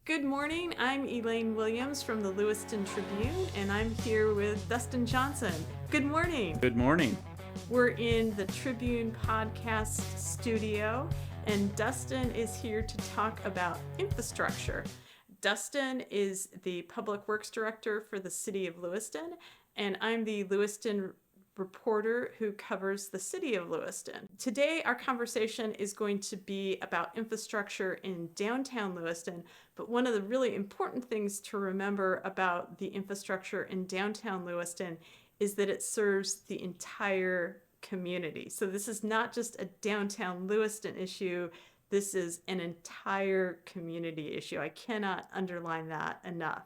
Good morning, I'm Elaine Williams from the Lewiston Tribune, and I'm here with Dustin Johnson. Good morning. Good morning. We're in the Tribune Podcast studio, and Dustin is here to talk about infrastructure. Dustin is the Public Works Director for the City of Lewiston, and I'm the Lewiston reporter who covers the city of Lewiston. Today, our conversation is going to be about infrastructure in downtown Lewiston, but one of the really important things to remember about the infrastructure in downtown Lewiston is that it serves the entire community. So this is not just a downtown Lewiston issue, this is an entire community issue. I cannot underline that enough.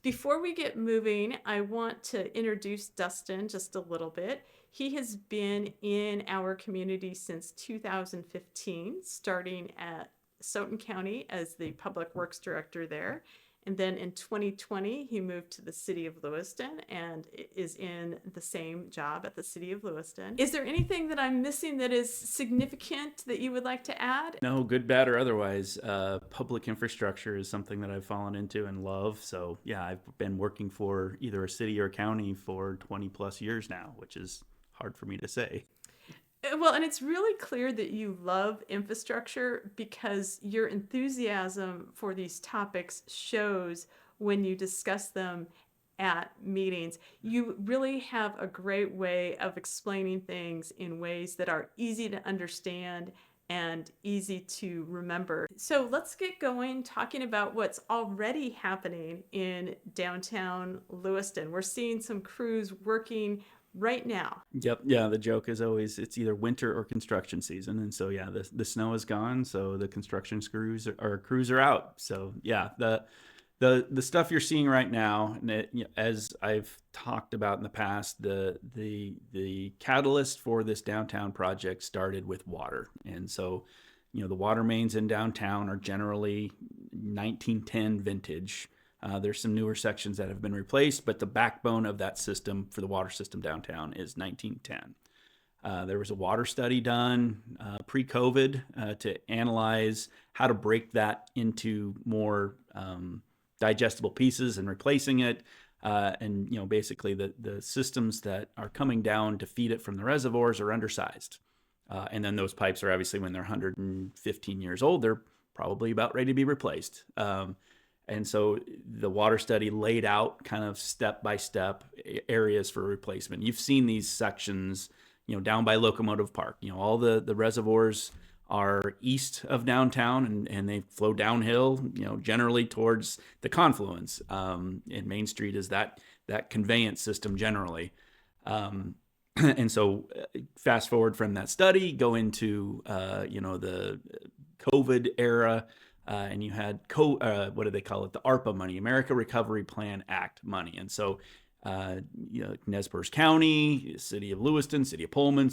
Before we get moving, I want to introduce Dustin just a little bit. He has been in our community since 2015, starting at Lewisotn County as the Public Works Director there. And then in 2020, he moved to the City of Lewiston and is in the same job at the City of Lewiston. Is there anything that I'm missing that is significant that you would like to add? No, good, bad, or otherwise, public infrastructure is something that I've fallen into and love. So yeah, I've been working for either a city or a county for 20 plus years now, which is hard for me to say. Well, and it's really clear that you love infrastructure because your enthusiasm for these topics shows when you discuss them at meetings. You really have a great way of explaining things in ways that are easy to understand and easy to remember. So let's get going talking about what's already happening in downtown Lewiston. We're seeing some crews working right now. Yep. Yeah. The joke is always it's either winter or construction season. And so, yeah, the snow is gone. So the construction crews are out. So yeah, the stuff you're seeing right now, and as I've talked about in the past, the catalyst for this downtown project started with water. And so, the water mains in downtown are generally 1910 vintage. There's some newer sections that have been replaced, but the backbone of that system for the water system downtown is 1910. There was a water study done pre-COVID to analyze how to break that into more digestible pieces and replacing it. And basically the systems that are coming down to feed it from the reservoirs are undersized. And then those pipes are obviously, when they're 115 years old, they're probably about ready to be replaced. And so the water study laid out kind of step-by-step areas for replacement. You've seen these sections, down by Locomotive Park. All the reservoirs are east of downtown and they flow downhill, generally towards the confluence. And Main Street is that conveyance system generally. And so fast forward from that study, go into, the COVID era. And you had what do they call it? The ARPA money, America Recovery Plan Act money. And so, Nez Perce County, City of Lewiston, City of Pullman,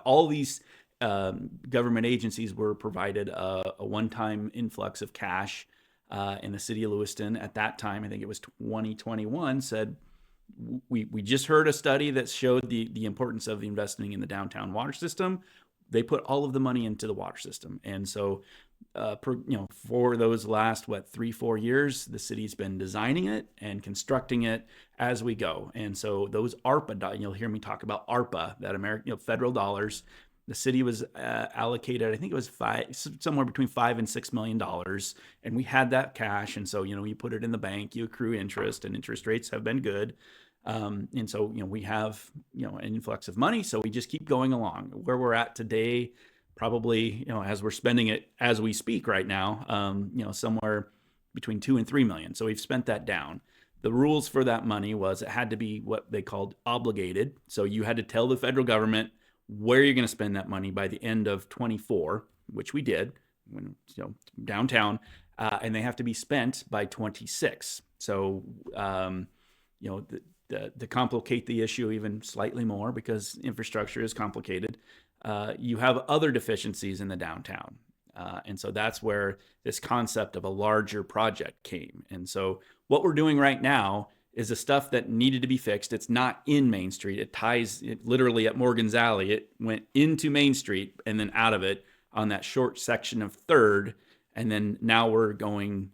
all these government agencies were provided a one-time influx of cash. And the City of Lewiston at that time, I think it was 2021, said, we just heard a study that showed the importance of investing in the downtown water system. They put all of the money into the water system. And so, for those last, 3-4 years, the city's been designing it and constructing it as we go. And so those ARPA, you'll hear me talk about ARPA, that American, federal dollars. The city was allocated, I think it was somewhere between $5 and $6 million. And we had that cash. And so, you put it in the bank, you accrue interest, and interest rates have been good. And so, we have, an influx of money. So we just keep going along. Where we're at today, probably, as we're spending it as we speak right now, somewhere between 2 and 3 million. So we've spent that down. The rules for that money was it had to be what they called obligated. So you had to tell the federal government where you're going to spend that money by the end of 24, which we did, when downtown, and they have to be spent by 26. So, to complicate the issue even slightly more, because infrastructure is complicated, you have other deficiencies in the downtown. And so that's where this concept of a larger project came. And so what we're doing right now is the stuff that needed to be fixed. It's not in Main Street. It literally at Morgan's Alley. It went into Main Street and then out of it on that short section of 3rd. And then now we're going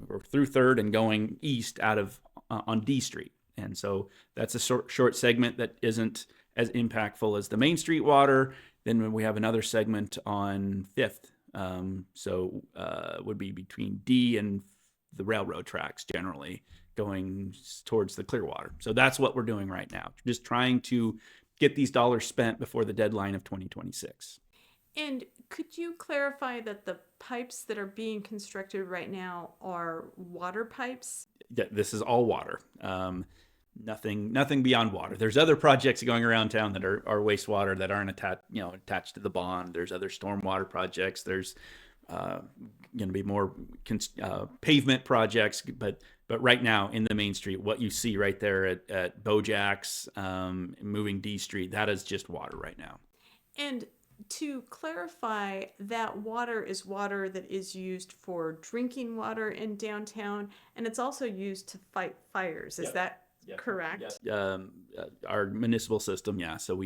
or through 3rd and going east out of on D Street. And so that's a short segment that isn't as impactful as the Main Street water. Then we have another segment on 5th. Would be between D and the railroad tracks, generally going towards the Clearwater. So that's what we're doing right now, just trying to get these dollars spent before the deadline of 2026. And could you clarify that the pipes that are being constructed right now are water pipes? Yeah, this is all water. Nothing beyond water. There's other projects going around town that are wastewater that aren't attached to the bond. There's other stormwater projects. There's going to be more pavement projects, but right now in the Main Street, what you see right there at Bojack's, moving D Street, that is just water right now. And to clarify, that water is water that is used for drinking water in downtown, and it's also used to fight fires. Is that correct? Our municipal system, yeah. So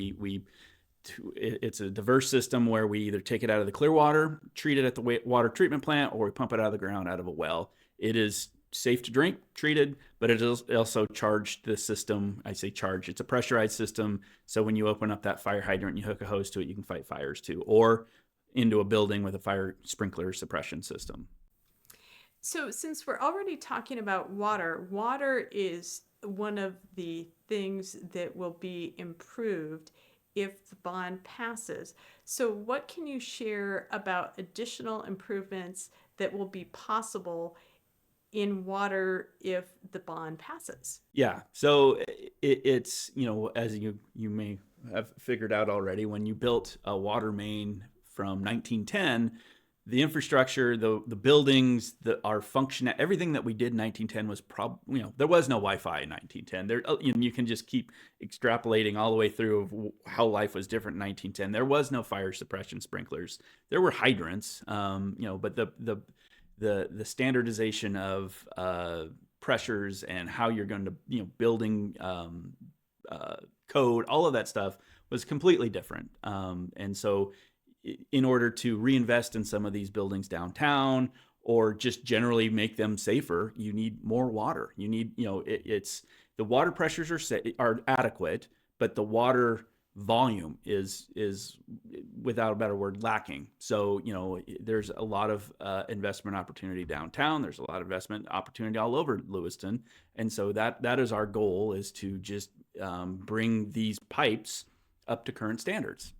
it's a diverse system where we either take it out of the Clearwater, treat it at the water treatment plant, or we pump it out of the ground out of a well. It is safe to drink, treated, but it is also charged. The system, I say charged, it's a pressurized system. So when you open up that fire hydrant and you hook a hose to it, you can fight fires too, or into a building with a fire sprinkler suppression system. So since we're already talking about water is one of the things that will be improved if the bond passes. So what can you share about additional improvements that will be possible in water if the bond passes? Yeah. So it's, as you may have figured out already, when you built a water main from 1910, the infrastructure, the buildings, our function, everything that we did in 1910 was there was no Wi-Fi in 1910. There, you can just keep extrapolating all the way through of how life was different in 1910. There was no fire suppression sprinklers. There were hydrants, but the standardization of pressures and how you're going to, building code, all of that stuff was completely different. And so in order to reinvest in some of these buildings downtown or just generally make them safer, you need more water. You need, it's the water pressures are adequate, but the water volume is without a better word lacking. So there's a lot of investment opportunity downtown. There's a lot of investment opportunity all over Lewiston, and so that is our goal, is to just bring these pipes up to current standards.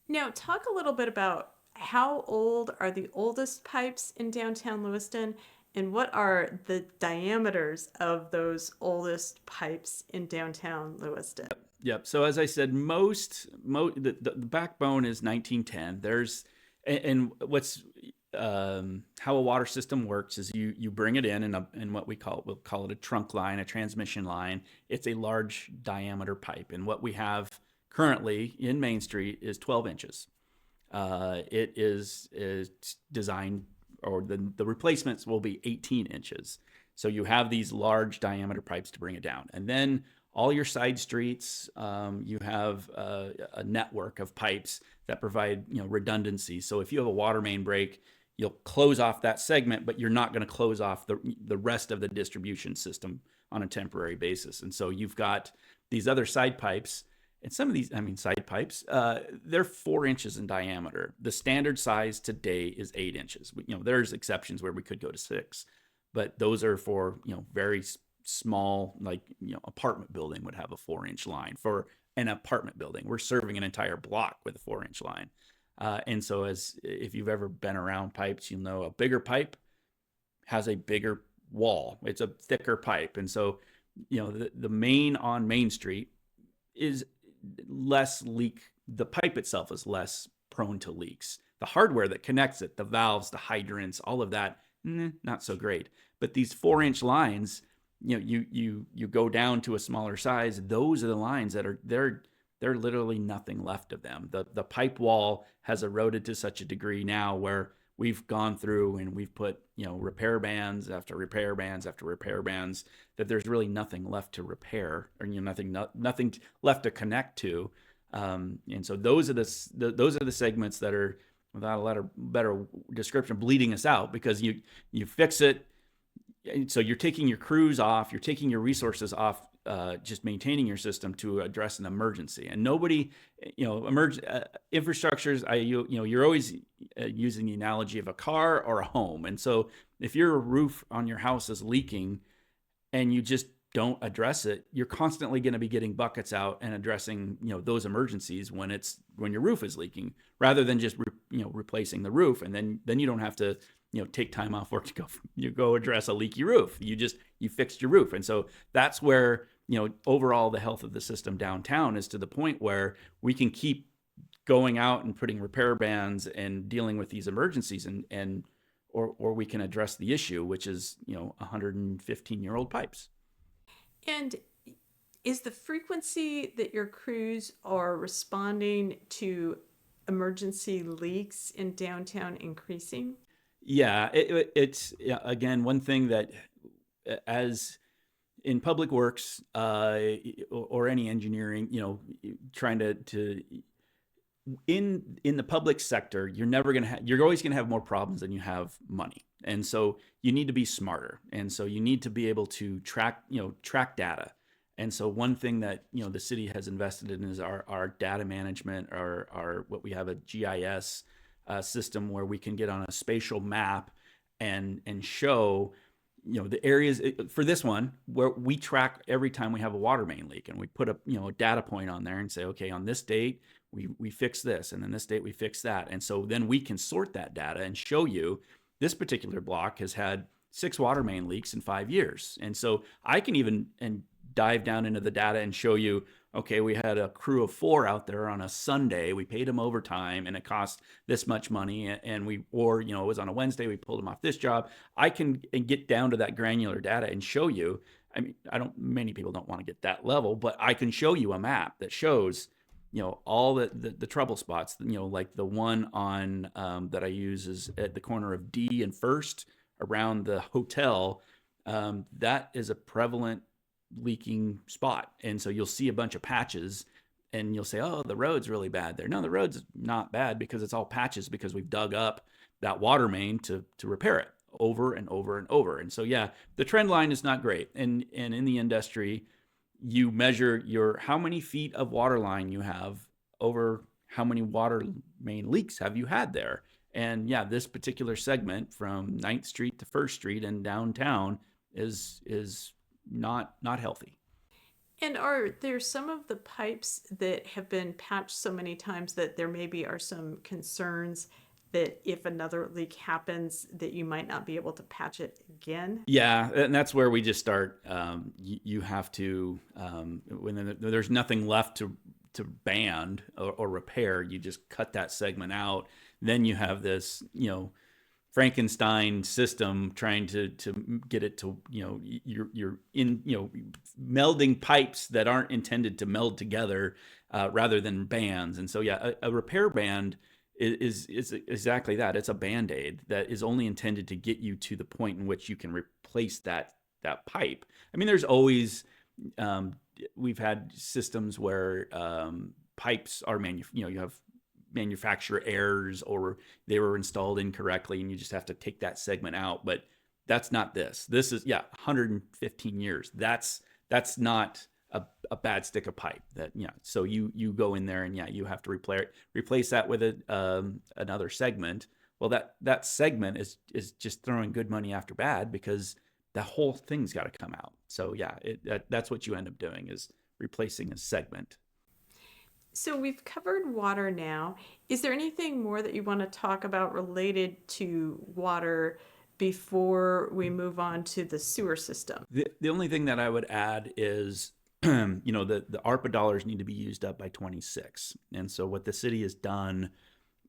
Now, talk a little bit about how old are the oldest pipes in downtown Lewiston, and what are the diameters of those oldest pipes in downtown Lewiston? Yep. So as I said, the backbone is 1910. And what's how a water system works is you bring it in what we'll call it a trunk line, a transmission line. It's a large diameter pipe, and what we have currently in Main Street is 12 inches. It is designed, or the replacements will be 18 inches. So you have these large diameter pipes to bring it down. And then all your side streets, you have a network of pipes that provide redundancy. So if you have a water main break, you'll close off that segment, but you're not going to close off the rest of the distribution system on a temporary basis. And so you've got these other side pipes. And some of these, side pipes, they're 4 inches in diameter. The standard size today is 8 inches. There's exceptions where we could go to 6, but those are for, very small, apartment building would have a 4-inch line. For an apartment building, we're serving an entire block with a 4-inch line. And so if you've ever been around pipes, you'll know a bigger pipe has a bigger wall. It's a thicker pipe. And so, the main on Main Street is less leak. The pipe itself is less prone to leaks. The hardware that connects it, the valves, the hydrants, all of that, not so great. But these 4-inch lines, you go down to a smaller size. Those are the lines that are they're literally nothing left of them. The pipe wall has eroded to such a degree now where we've gone through and we've put repair bands after repair bands after repair bands, that there's really nothing left to repair, or nothing left to connect to. And so those are the segments that are without a better description, bleeding us out, because you fix it. So you're taking your crews off, you're taking your resources off, just maintaining your system to address an emergency. And nobody, infrastructures, you're always using the analogy of a car or a home. And so if your roof on your house is leaking and you just don't address it, you're constantly going to be getting buckets out and addressing, those emergencies when your roof is leaking, rather than just replacing the roof. And then you don't have to take time off work to go address a leaky roof. You fixed your roof. And so that's where, overall the health of the system downtown is to the point where we can keep going out and putting repair bans and dealing with these emergencies, or we can address the issue, which is 115-year-old pipes. And is the frequency that your crews are responding to emergency leaks in downtown increasing? Yeah, it's again, one thing that, as in public works or any engineering, trying to in the public sector, you're always gonna have more problems than you have money, and so you need to be smarter, and so you need to be able to track data. And so one thing that the city has invested in is our data management, our what we have a GIS system where we can get on a spatial map and show the areas for this one where we track every time we have a water main leak, and we put a data point on there and say, okay, on this date we fix this, and then this date we fix that. And so then we can sort that data and show you this particular block has had 6 water main leaks in 5 years. And so I can even dive down into the data and show you, okay, we had a crew of 4 out there on a Sunday. We paid them overtime and it cost this much money. And it was on a Wednesday, we pulled them off this job. I can get down to that granular data and show you. I mean, many people don't want to get that level, but I can show you a map that shows, all the trouble spots, like the one on that I use is at the corner of D and First around the hotel. That is a prevalent leaking spot. And so you'll see a bunch of patches and you'll say, oh, the road's really bad there. No, the road's not bad because it's all patches, because we've dug up that water main to repair it over and over and over. And so, yeah, the trend line is not great. And in the industry, you measure how many feet of water line you have over how many water main leaks have you had there. And yeah, this particular segment from 9th Street to 1st Street and downtown is not healthy. And are there some of the pipes that have been patched so many times that there maybe are some concerns that if another leak happens that you might not be able to patch it again? Yeah, and that's where we just start. You have to, when there's nothing left to band or repair, you just cut that segment out. Then you have this, Frankenstein system trying to get it to, you're in, melding pipes that aren't intended to meld together rather than bands. And so, yeah, a repair band is exactly that. It's a Band-Aid that is only intended to get you to the point in which you can replace that pipe. I mean, there's always, we've had systems where pipes are you have manufacturer errors or they were installed incorrectly and you just have to take that segment out. But that's not this. This is 115 years. That's not a bad stick of pipe. So you go in there and you have to replace that with another segment. Well, that segment is just throwing good money after bad, because the whole thing's got to come out. So that's what you end up doing, is replacing a segment. So we've covered water now. Is there anything more that you want to talk about related to water before we move on to the sewer system? The only thing that I would add is, the ARPA dollars need to be used up by 26. And so what the city has done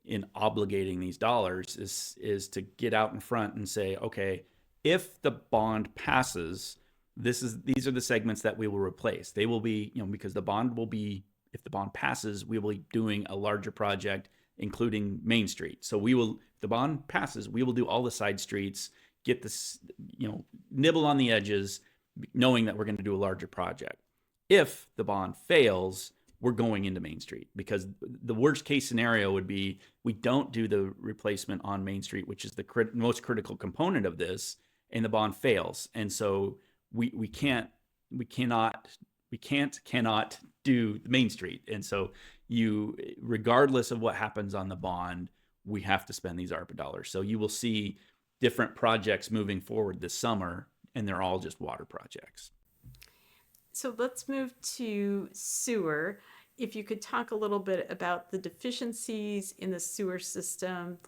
in obligating these dollars is to get out in front and say, okay, if the bond passes, these are the segments that we will replace. They will be, because the bond will be, if the bond passes, we will be doing a larger project, including Main Street. So if the bond passes, we will do all the side streets, get this, nibble on the edges, knowing that we're going to do a larger project. If the bond fails, we're going into Main Street, because the worst case scenario would be we don't do the replacement on Main Street, which is the most critical component of this, and the bond fails. And so we cannot do Main Street. And so regardless of what happens on the bond, we have to spend these ARPA dollars. So you will see different projects moving forward this summer, and they're all just water projects. So let's move to sewer. If you could talk a little bit about the deficiencies in the sewer system,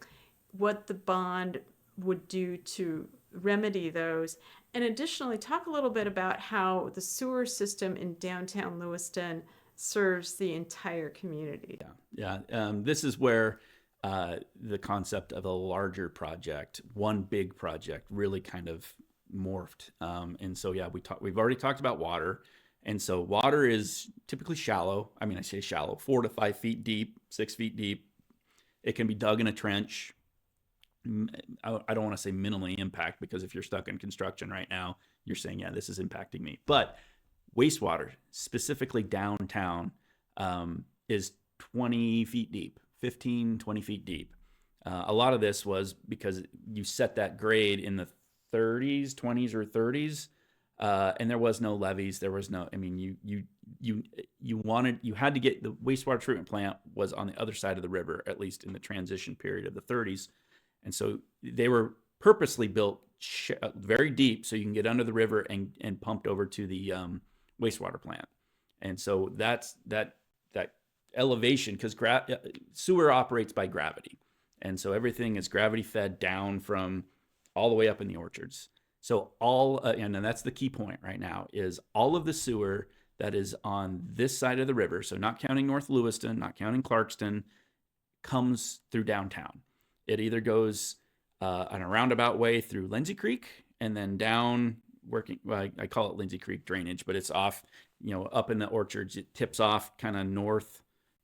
what the bond would do to remedy those, and additionally talk a little bit about how the sewer system in downtown Lewiston serves the entire community. Yeah. This is where the concept of a larger project, one big project, really kind of morphed. And so, we've already talked about water. And so water is typically shallow. I mean, I say shallow, 4 to 5 feet deep, 6 feet deep. It can be dug in a trench. I don't want to say minimally impact, because if you're stuck in construction right now, you're saying, yeah, this is impacting me. But wastewater, specifically downtown, is 20 feet deep, 15, 20 feet deep. A lot of this was because you set that grade in the 30s, 20s, or 30s. And there was no levees. There was no, I mean, you had to get, the wastewater treatment plant was on the other side of the river, at least in the transition period of the 30s. And so they were purposely built very deep so you can get under the river and pumped over to the wastewater plant. And so that elevation, because sewer operates by gravity. And so everything is gravity fed down from all the way up in the orchards. So and that's the key point right now, is all of the sewer that is on this side of the river, so not counting North Lewiston, not counting Clarkston, comes through downtown. It either goes on a roundabout way through Lindsay Creek and then down I call it Lindsay Creek drainage, but it's off, up in the orchards. It tips off kind of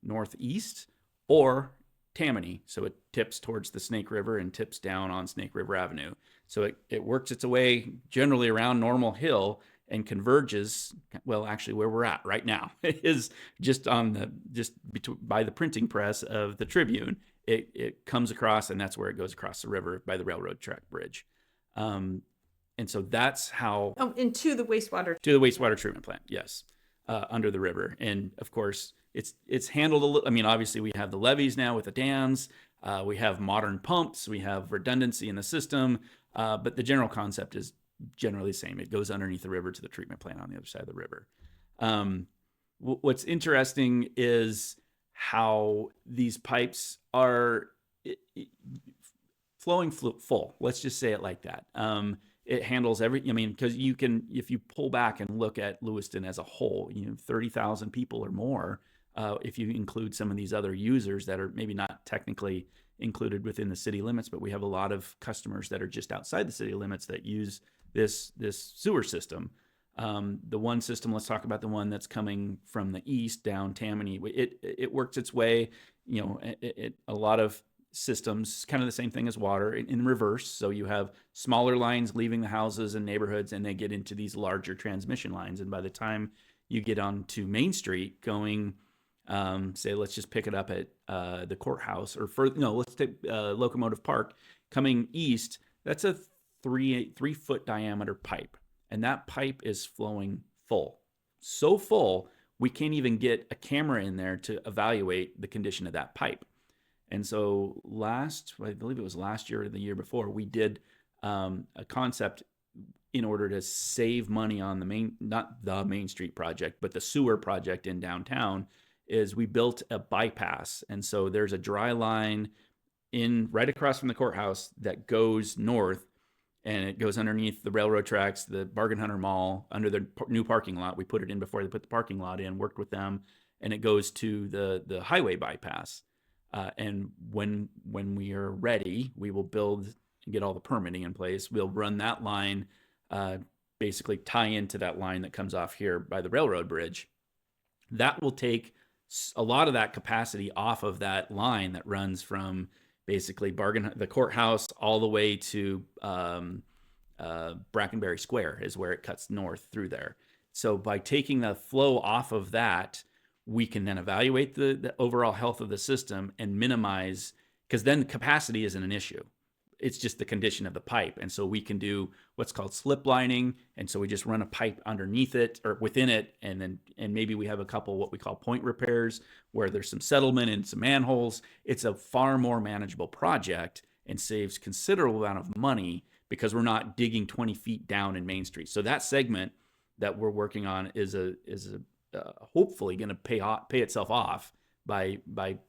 northeast, or Tammany. So it tips towards the Snake River and tips down on Snake River Avenue. So it works its way generally around Normal Hill and converges, well, actually where we're at right now is just by the printing press of the Tribune. It comes across, and that's where it goes across the river by the railroad track bridge. And so that's how... and to the wastewater... To the wastewater treatment plant, yes, under the river. And of course, it's handled a little... I mean, obviously we have the levees now with the dams. We have modern pumps. We have redundancy in the system. But the general concept is generally the same. It goes underneath the river to the treatment plant on the other side of the river. What's interesting is how these pipes are flowing full. Let's just say it like that. It handles because you can, if you pull back and look at Lewiston as a whole, 30,000 people or more, if you include some of these other users that are maybe not technically included within the city limits, but we have a lot of customers that are just outside the city limits that use this sewer system. The one system, let's talk about the one that's coming from the east down Tammany. It works its way, a lot of systems, kind of the same thing as water in reverse. So you have smaller lines leaving the houses and neighborhoods, and they get into these larger transmission lines. And by the time you get onto Main Street going, say, let's just pick it up at the courthouse, or let's take Locomotive Park coming east. That's a 3-foot diameter pipe. And that pipe is flowing full. So full, we can't even get a camera in there to evaluate the condition of that pipe. And so I believe it was last year or the year before, we did a concept in order to save money on not the Main Street project, but the sewer project in downtown, is we built a bypass. And so there's a dry line right across from the courthouse that goes north, and it goes underneath the railroad tracks, the Bargain Hunter Mall, under the new parking lot. We put it in before they put the parking lot in, worked with them, and it goes to the highway bypass. And when we are ready, we will build and get all the permitting in place. We'll run that line, basically tie into that line that comes off here by the railroad bridge. That will take a lot of that capacity off of that line that runs from basically the courthouse all the way to Brackenberry Square is where it cuts north through there. So by taking the flow off of that, we can then evaluate the overall health of the system and minimize, because then capacity isn't an issue. It's just the condition of the pipe. And so we can do what's called slip lining. And so we just run a pipe underneath it or within it. And maybe we have a couple what we call point repairs where there's some settlement and some manholes. It's a far more manageable project and saves considerable amount of money because we're not digging 20 feet down in Main Street. So that segment that we're working on is hopefully going to pay itself off by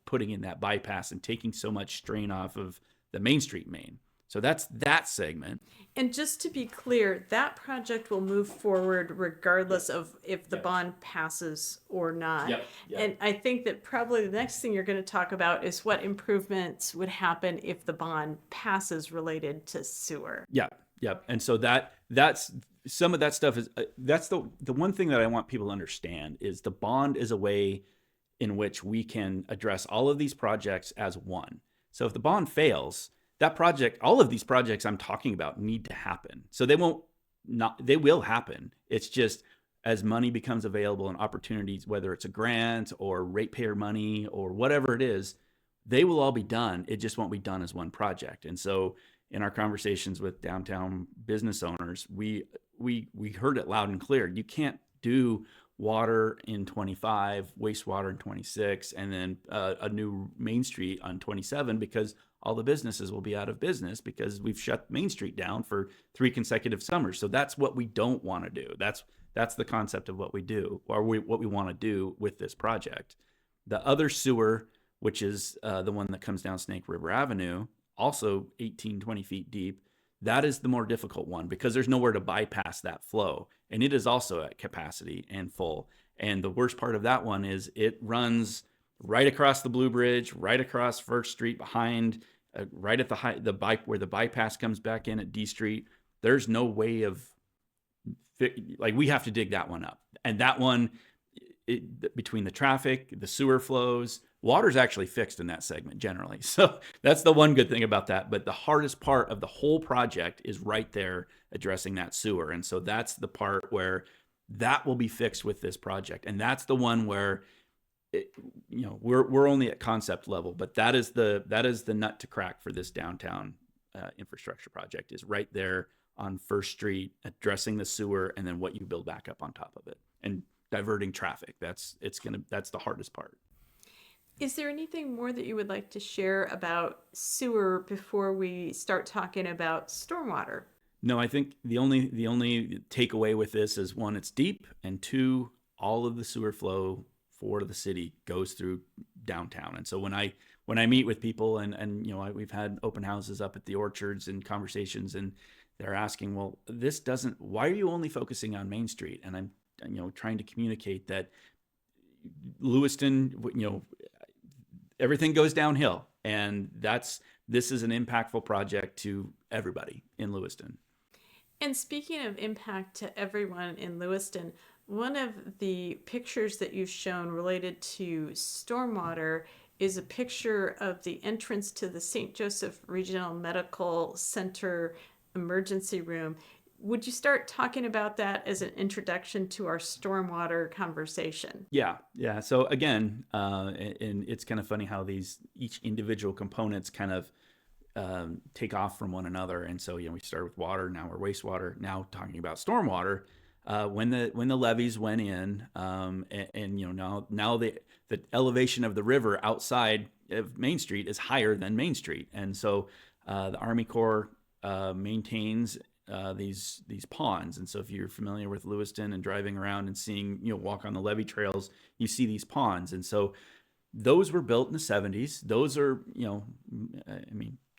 putting in that bypass and taking so much strain off of the Main Street main. So that's that segment. And just to be clear, that project will move forward regardless of if the bond passes or not. Yep. And I think that probably the next thing you're going to talk about is what improvements would happen if the bond passes related to sewer. Yeah. And so that's some of that stuff is that's the one thing that I want people to understand is the bond is a way in which we can address all of these projects as one. So if the bond fails, that project, all of these projects I'm talking about need to happen. So they will happen. It's just as money becomes available and opportunities, whether it's a grant or ratepayer money or whatever it is, they will all be done. It just won't be done as one project. And so in our conversations with downtown business owners, we heard it loud and clear. You can't do water in 25, wastewater in 26, and then a new Main Street on 27 because all the businesses will be out of business because we've shut Main Street down for 3 consecutive summers. So that's what we don't want to do. That's the concept of what we do, or what we want to do with this project. The other sewer, which is the one that comes down Snake River Avenue, also 18, 20 feet deep, that is the more difficult one because there's nowhere to bypass that flow. And it is also at capacity and full. And the worst part of that one is it runs right across the Blue Bridge, right across First Street behind, right at where the bypass comes back in at D Street. There's no way of, we have to dig that one up. And that one, between the traffic, the sewer flows, water's actually fixed in that segment generally. So that's the one good thing about that. But the hardest part of the whole project is right there addressing that sewer. And so that's the part where that will be fixed with this project. And that's the one where we're only at concept level, but that is the nut to crack for this downtown infrastructure project, is right there on First Street, addressing the sewer, and then what you build back up on top of it and diverting traffic. That's the hardest part. Is there anything more that you would like to share about sewer before we start talking about stormwater? No, I think the only takeaway with this is, one, it's deep, and two, all of the sewer flow for the city goes through downtown. And so when I meet with people and we've had open houses up at the orchards and conversations, and they're asking, well, why are you only focusing on Main Street? And I'm trying to communicate that Lewiston, everything goes downhill, and this is an impactful project to everybody in Lewiston. And speaking of impact to everyone in Lewiston, one of the pictures that you've shown related to stormwater is a picture of the entrance to the St. Joseph Regional Medical Center emergency room. Would you start talking about that as an introduction to our stormwater conversation? Yeah. So again, and it's kind of funny how each individual components kind of take off from one another. And so, we started with water, now we're wastewater, now talking about stormwater. When the levees went in, now the elevation of the river outside of Main Street is higher than Main Street, and so the Army Corps maintains these ponds. And so if you're familiar with Lewiston and driving around and seeing, walk on the levee trails, you see these ponds. And so those were built in the 70s. Those are,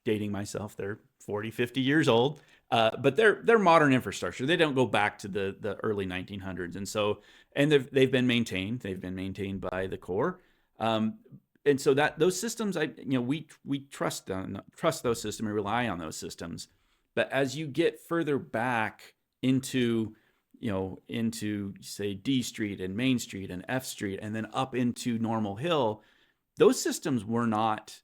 dating myself, they're 40, 50 years old, but they're modern infrastructure. They don't go back to the early 1900s. And so, and they've been maintained. They've been maintained by the Corps. And so those systems, we trust those systems, we rely on those systems. But as you get further back into say D Street and Main Street and F Street, and then up into Normal Hill, those systems were not,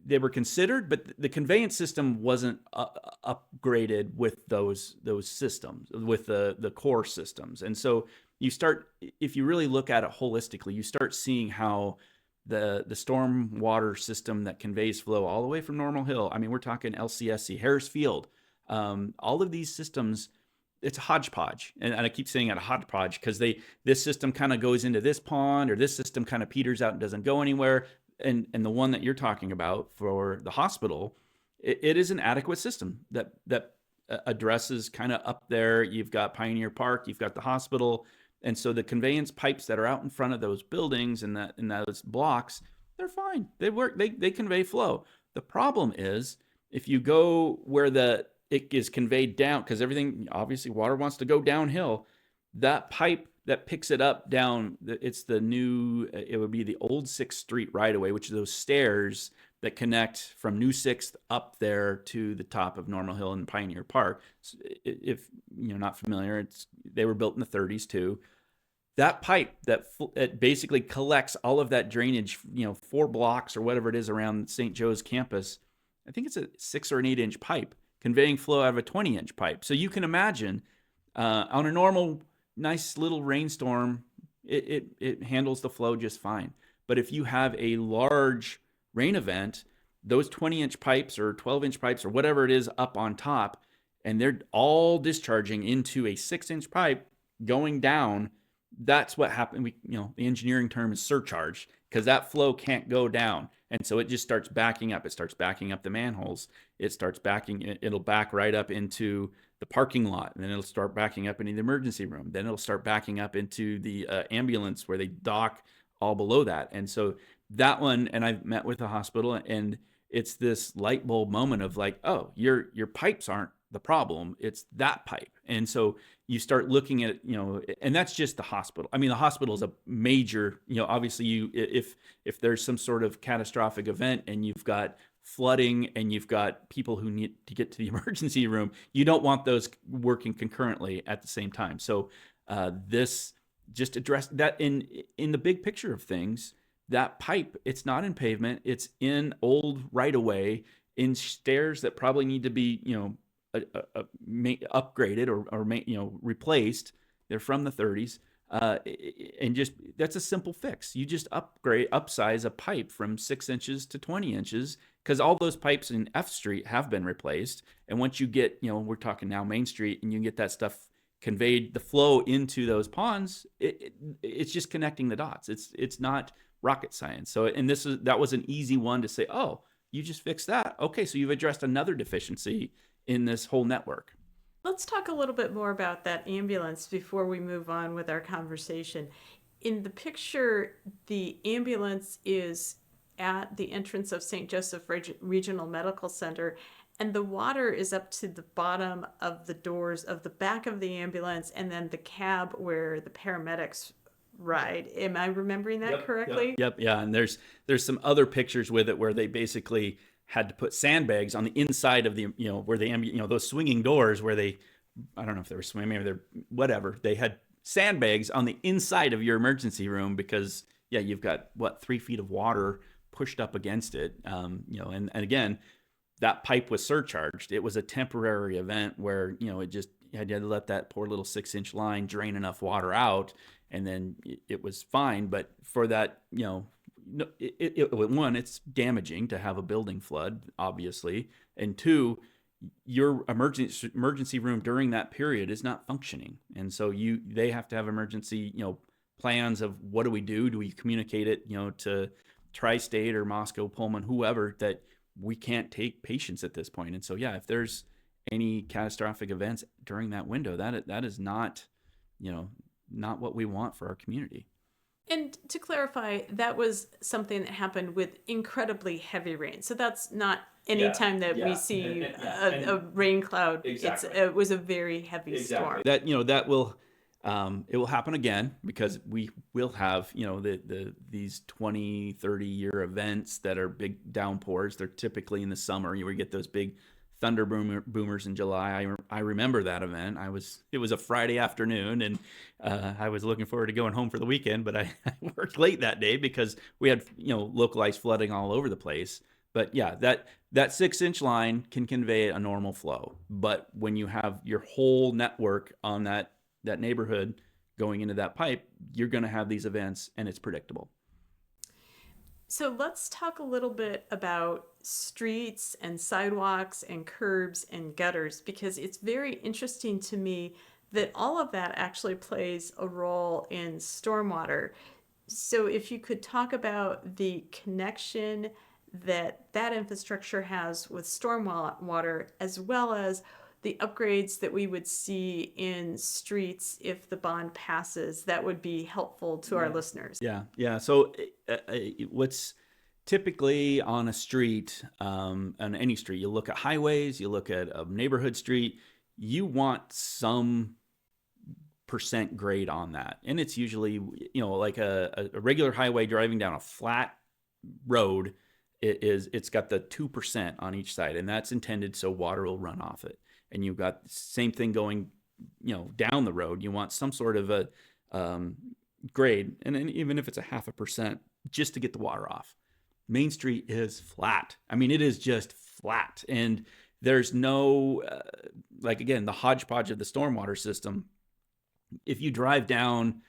they were considered, but the conveyance system wasn't upgraded with those systems, with the core systems. And so you start, if you really look at it holistically, you start seeing how the storm water system that conveys flow all the way from Normal Hill. I mean, we're talking LCSC, Harris Field, all of these systems, it's a hodgepodge. And I keep saying a hodgepodge because this system kind of goes into this pond, or this system kind of peters out and doesn't go anywhere. And the one that you're talking about for the hospital, it is an adequate system that addresses kind of up there. You've got Pioneer Park, you've got the hospital. And so the conveyance pipes that are out in front of those buildings and those blocks, they're fine. They work, they convey flow. The problem is if you go where it is conveyed down, because everything, obviously water wants to go downhill, that pipe that picks it up down, it would be the old 6th Street right away, which is those stairs that connect from New 6th up there to the top of Normal Hill and Pioneer Park. If you're not familiar, they were built in the 30s too. That pipe that basically collects all of that drainage, 4 blocks or whatever it is around St. Joe's campus, I think it's a 6 or an 8-inch pipe conveying flow out of a 20-inch pipe. So you can imagine on a normal, nice little rainstorm, it handles the flow just fine. But if you have a large rain event, those 20-inch pipes or 12-inch pipes or whatever it is up on top, and they're all discharging into a 6-inch pipe going down, that's what happened. The engineering term is surcharge, because that flow can't go down. And so it just starts backing up. It starts backing up the manholes. It'll back right up into the parking lot, and then it'll start backing up into the emergency room. Then it'll start backing up into the ambulance where they dock all below that. And so that one, and I've met with the hospital, and it's this light bulb moment of like, oh, your pipes aren't the problem, it's that pipe. And so you start looking at, and that's just the hospital. I mean, the hospital is a major, obviously if there's some sort of catastrophic event and you've got flooding and you've got people who need to get to the emergency room, you don't want those working concurrently at the same time. So this just addressed that in the big picture of things. That pipe, it's not in pavement, it's in old right-of-way, in stairs that probably need to be, upgraded or replaced. They're from the 30s. And just, that's a simple fix. You just upsize a pipe from 6 inches to 20 inches, because all those pipes in F Street have been replaced. And once you get, we're talking now Main Street, and you can get that stuff conveyed, the flow into those ponds, it's just connecting the dots. It's not rocket science. So, and that was an easy one to say, oh, you just fixed that. Okay, so you've addressed another deficiency in this whole network. Let's talk a little bit more about that ambulance before we move on with our conversation. In the picture, the ambulance is at the entrance of St. Joseph Regional Medical Center, and the water is up to the bottom of the doors of the back of the ambulance, and then the cab where the paramedics ride. Am I remembering that correctly? Yep. Yeah. And there's some other pictures with it where they basically had to put sandbags on the inside of the, where the, those swinging doors where I don't know if they were swimming or they're whatever. They had sandbags on the inside of your emergency room because, you've got 3 feet of water pushed up against it. And again, that pipe was surcharged. It was a temporary event where, it just, you had to let that poor little 6-inch line drain enough water out, and then it was fine. But for that, one, it's damaging to have a building flood, obviously. And 2, your emergency room during that period is not functioning. And so they have to have emergency, plans of what do we do? Do we communicate it, to Tri-State or Moscow, Pullman, whoever, that we can't take patients at this point. And so, if there's any catastrophic events during that window, that is not, not what we want for our community. And to clarify, that was something that happened with incredibly heavy rain. So that's not any time that we see a rain cloud. Exactly. It was a very heavy storm. That that will it will happen again, because we will have these 20-30 year events that are big downpours. They're typically in the summer. You get those big thunder boomers in July. I remember that event. It was a Friday afternoon, and I was looking forward to going home for the weekend, but I worked late that day because we had localized flooding all over the place. But that 6-inch line can convey a normal flow. But when you have your whole network on that neighborhood going into that pipe, you're going to have these events, and it's predictable. So let's talk a little bit about streets and sidewalks and curbs and gutters, because it's very interesting to me that all of that actually plays a role in stormwater. So if you could talk about the connection that infrastructure has with stormwater, as well as the upgrades that we would see in streets if the bond passes, that would be helpful to our listeners. Yeah. So what's typically on a street, on any street, you look at highways, you look at a neighborhood street, you want some percent grade on that. And it's usually, like a regular highway driving down a flat road, it's got the 2% on each side, and that's intended so water will run off it. And you've got the same thing going, down the road. You want some sort of a grade, and then even if it's a 0.5%, just to get the water off. Main Street is flat. I mean, it is just flat, and there's no again, the hodgepodge of the stormwater system. If you drive down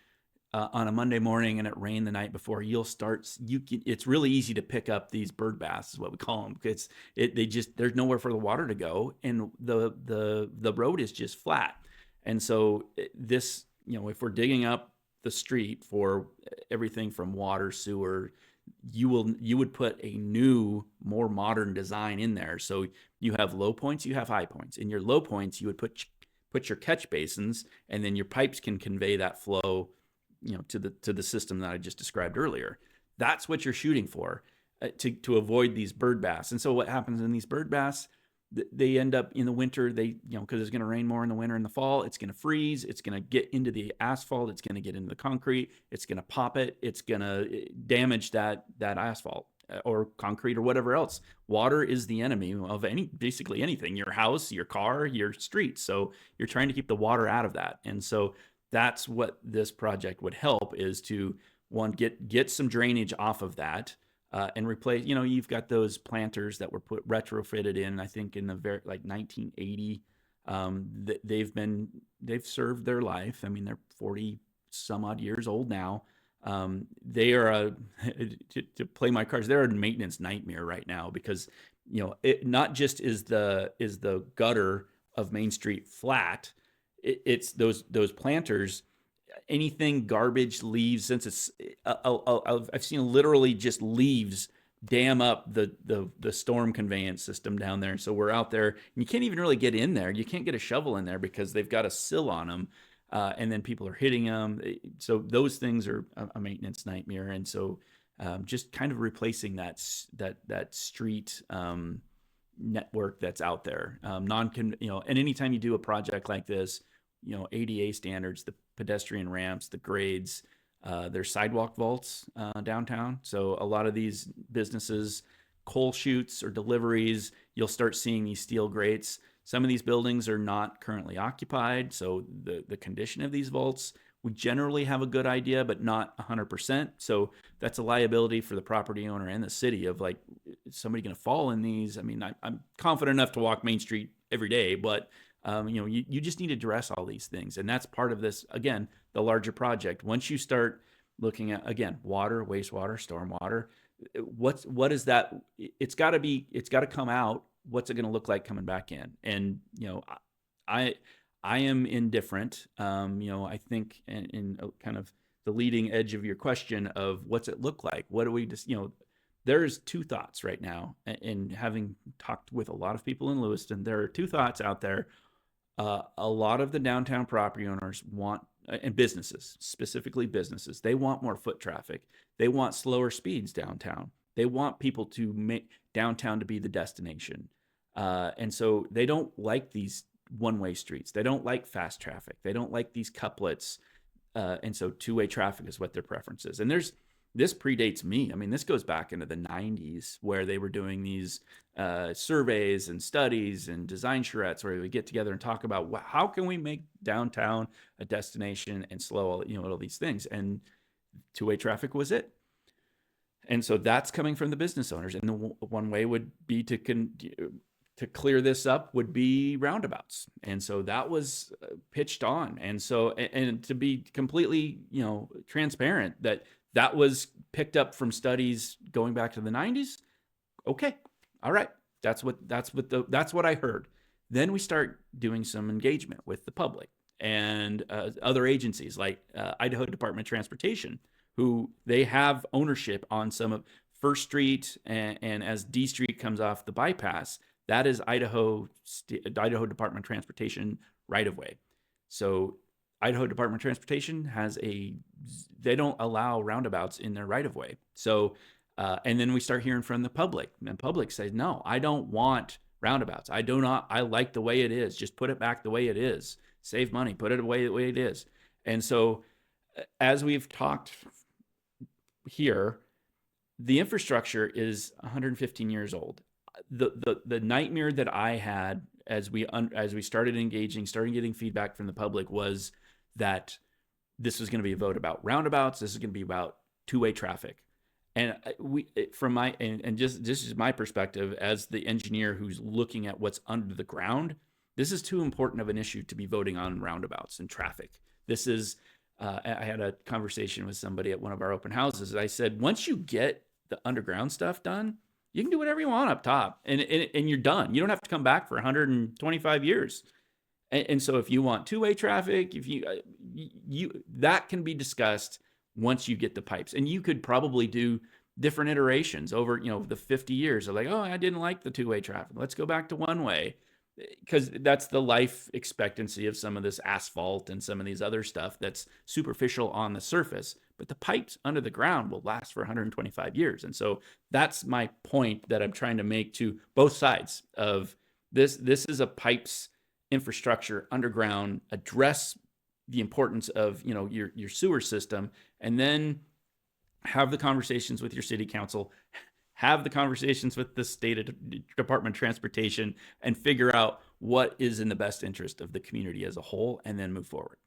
on a Monday morning and it rained the night before, it's really easy to pick up these bird baths, is what we call them, because there's nowhere for the water to go, and the road is just flat. And so this, if we're digging up the street for everything from water, sewer, you would put a new, more modern design in there. So you have low points, you have high points. In your low points, you would put your catch basins, and then your pipes can convey that flow, to the system that I just described earlier. That's what you're shooting for, to avoid these bird baths. And so what happens in these bird baths, they end up in the winter, because it's going to rain more in the winter and the fall, it's going to freeze, it's going to get into the asphalt, it's going to get into the concrete, it's going to pop it, it's going to damage that asphalt or concrete or whatever else. Water is the enemy of basically anything, your house, your car, your street. So you're trying to keep the water out of that. And so that's what this project would help, is to, one, get some drainage off of that, and replace. You've got those planters that were retrofitted in, I think, in the 1980. They've served their life. I mean, they're 40 some odd years old now. They are to play my cards, they're a maintenance nightmare right now, because it not just is the gutter of Main Street flat. It's those planters, anything garbage, leaves, since it's I've seen literally just leaves dam up the storm conveyance system down there. So we're out there, and you can't even really get in there. You can't get a shovel in there because they've got a sill on them, and then people are hitting them. So those things are a maintenance nightmare. And so just kind of replacing that street network that's out there. And anytime you do a project like this, ADA standards, the pedestrian ramps, the grades, there's sidewalk vaults downtown. So a lot of these businesses, coal chutes or deliveries, you'll start seeing these steel grates. Some of these buildings are not currently occupied, so the condition of these vaults, we generally have a good idea, but not 100%. So that's a liability for the property owner and the city of, like, is somebody going to fall in these? I mean, I'm confident enough to walk Main Street every day, but you just need to address all these things. And that's part of this, again, the larger project. Once you start looking at, again, water, wastewater, stormwater, what is that? It's got to come out. What's it going to look like coming back in? And, I am indifferent. I think in kind of the leading edge of your question of what's it look like? What do we just, there's two thoughts right now. And having talked with a lot of people in Lewiston, there are two thoughts out there. A lot of the downtown property owners want, and businesses, specifically businesses, they want more foot traffic. They want slower speeds downtown. They want people to make downtown to be the destination. And so they don't like these one-way streets. They don't like fast traffic. They don't like these couplets. And so two-way traffic is what their preference is. And this predates me. I mean, this goes back into the 90s, where they were doing these surveys and studies and design charrettes where we get together and talk about how can we make downtown a destination and slow all these things. And two-way traffic was it. And so that's coming from the business owners. And the one way would be to to clear this up would be roundabouts. And so that was pitched on. And so, and to be completely, transparent, that was picked up from studies going back to the 90s. Okay. All right. That's what I heard. Then we start doing some engagement with the public and other agencies like Idaho Department of Transportation, who they have ownership on some of First Street, and as D Street comes off the bypass, that is Idaho Department of Transportation right of way. So Idaho Department of Transportation they don't allow roundabouts in their right of way. So, and then we start hearing from the public, and the public says, no, I don't want roundabouts. I like the way it is. Just put it back the way it is. Save money, put it away the way it is. And so as we've talked here, the infrastructure is 115 years old. The nightmare that I had as we started engaging, started getting feedback from the public, was that this was going to be a vote about roundabouts. This is going to be about two-way traffic. And this is my perspective as the engineer who's looking at what's under the ground. This is too important of an issue to be voting on roundabouts and traffic. This is, I had a conversation with somebody at one of our open houses. I said, once you get the underground stuff done, you can do whatever you want up top, and you're done. You don't have to come back for 125 years. And so if you want two-way traffic, if you that can be discussed once you get the pipes. And you could probably do different iterations over, the 50 years of like, oh, I didn't like the two-way traffic. Let's go back to one-way, because that's the life expectancy of some of this asphalt and some of these other stuff that's superficial on the surface. But the pipes under the ground will last for 125 years. And so that's my point that I'm trying to make to both sides of this. This is a pipes infrastructure underground, address the importance of, your sewer system, and then have the conversations with your city council, have the conversations with the state Department of Transportation, and figure out what is in the best interest of the community as a whole, and then move forward.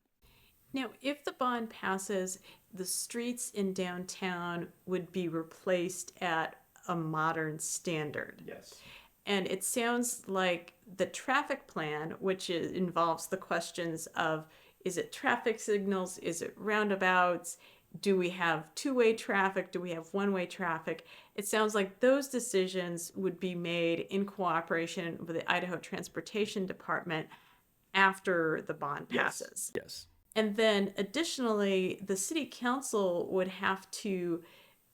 Now, if the bond passes, the streets in downtown would be replaced at a modern standard. Yes. And it sounds like the traffic plan, which involves the questions of, is it traffic signals? Is it roundabouts? Do we have two-way traffic? Do we have one-way traffic? It sounds like those decisions would be made in cooperation with the Idaho Transportation Department after the bond passes. Yes. And then additionally, the city council would have to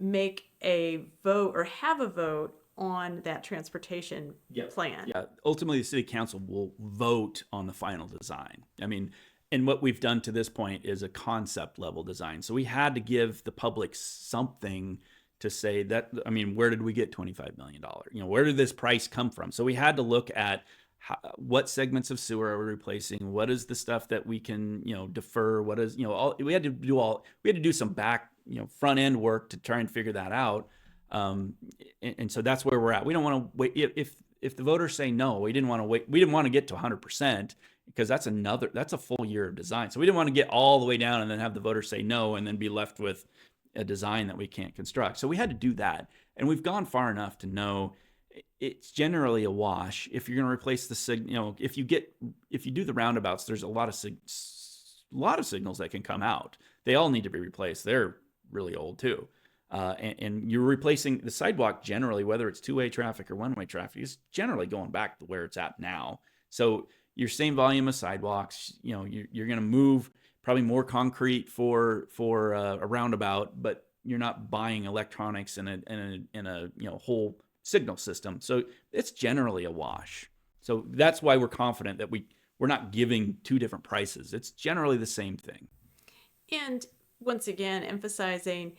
make a vote or have a vote on that transportation plan. Yeah. Ultimately, the city council will vote on the final design. I mean, and what we've done to this point is a concept level design. So we had to give the public something to say that, where did we get $25 million? Where did this price come from? So we had to look at what segments of sewer are we replacing? What is the stuff that we can, defer? What is, we had to do some back, front end work to try and figure that out. And so that's where we're at. We don't want to wait. If the voters say no, we didn't want to wait. We didn't want to get to 100%, because that's a full year of design. So we didn't want to get all the way down and then have the voters say no and then be left with a design that we can't construct. So we had to do that. And we've gone far enough to know it's generally a wash. If you're going to replace the if you do the roundabouts, there's a lot of signals that can come out. They all need to be replaced. They're really old too. And you're replacing the sidewalk generally, whether it's two-way traffic or one-way traffic, is generally going back to where it's at now. So your same volume of sidewalks, you're going to move probably more concrete for a roundabout, but you're not buying electronics in a whole signal system. So it's generally a wash. So that's why we're confident that we're not giving two different prices. It's generally the same thing. And once again, emphasizing,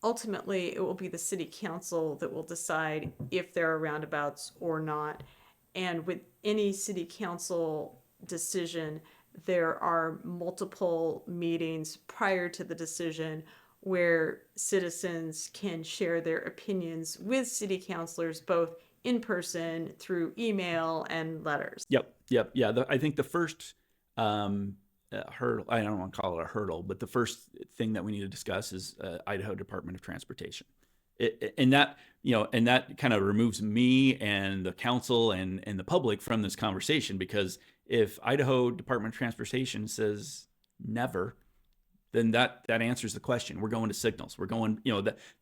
ultimately, it will be the city council that will decide if there are roundabouts or not. And with any city council decision, there are multiple meetings prior to the decision where citizens can share their opinions with city councilors, both in person, through email, and letters. Yep. Yeah. I think the first hurdle, I don't want to call it a hurdle, but the first thing that we need to discuss is Idaho Department of Transportation. And that, and that kind of removes me and the council and the public from this conversation, because if Idaho Department of Transportation says never, then that answers the question. We're going to signals. We're going,